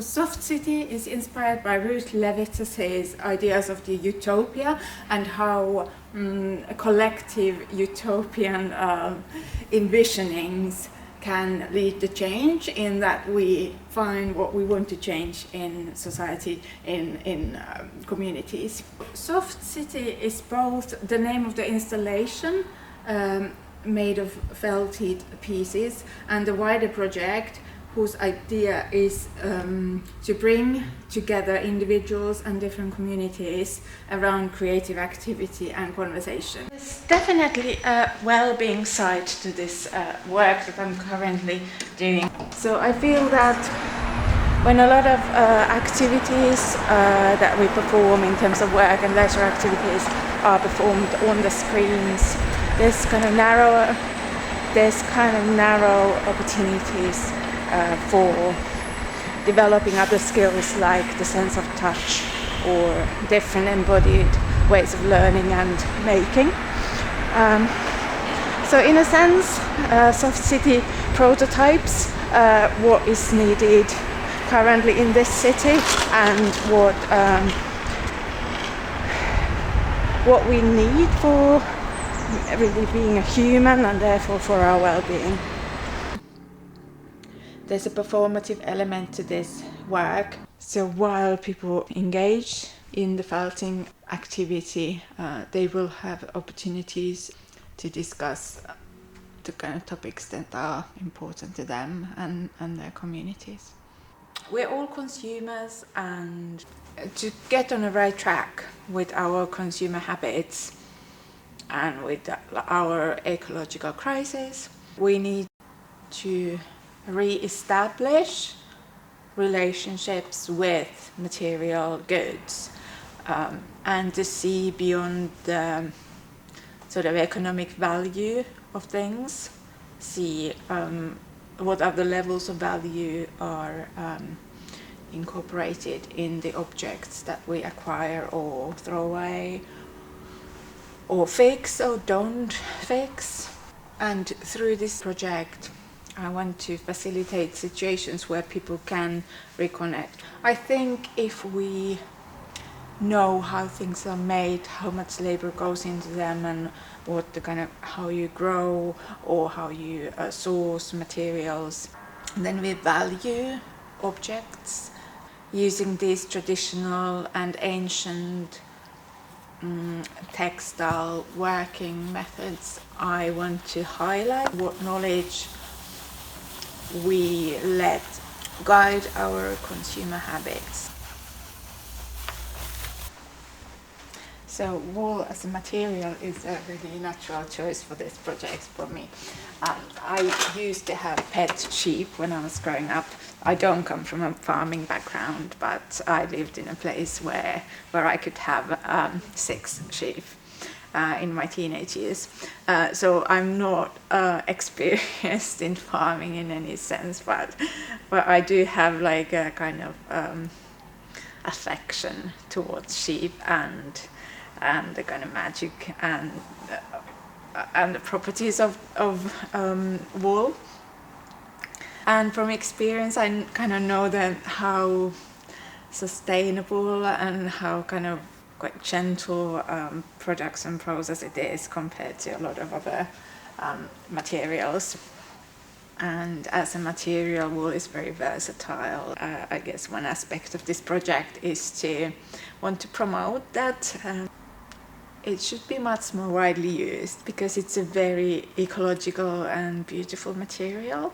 Soft City is inspired by Ruth Levitz's ideas of the utopia and how collective utopian envisionings can lead to change, in that we find what we want to change in society, in communities. Soft City is both the name of the installation made of felted pieces and the wider project, whose idea is to bring together individuals and different communities around creative activity and conversation. There's definitely a well-being side to this work that I'm currently doing. So I feel that when a lot of activities that we perform in terms of work and leisure activities are performed on the screens, there's kind of narrow opportunities for developing other skills like the sense of touch or different embodied ways of learning and making. So in a sense, Soft City prototypes what is needed currently in this city and what we need for really being a human and therefore for our well-being. There's a performative element to this work. So while people engage in the felting activity, they will have opportunities to discuss the kind of topics that are important to them and their communities. We're all consumers, and to get on the right track with our consumer habits and with our ecological crisis, we need to re-establish relationships with material goods and to see beyond the sort of economic value of things, see what other levels of value are incorporated in the objects that we acquire or throw away or fix or don't fix. And through this project I want to facilitate situations where people can reconnect. I think if we know how things are made, how much labor goes into them, and what the kind of how you grow or how you source materials, then we value objects using these traditional and ancient textile working methods. I want to highlight what knowledge we let guide our consumer habits. So wool as a material is a really natural choice for this project for me. I used to have pet sheep when I was growing up. I don't come from a farming background, but I lived in a place where I could have 6 sheep in my teenage years. So I'm not experienced in farming in any sense, but I do have like a kind of affection towards sheep and the kind of magic and the properties of wool. And from experience, I kind of know that how sustainable and how kind of quite gentle production process it is compared to a lot of other materials. And as a material, wool is very versatile. I guess one aspect of this project is to want to promote that it should be much more widely used because it's a very ecological and beautiful material.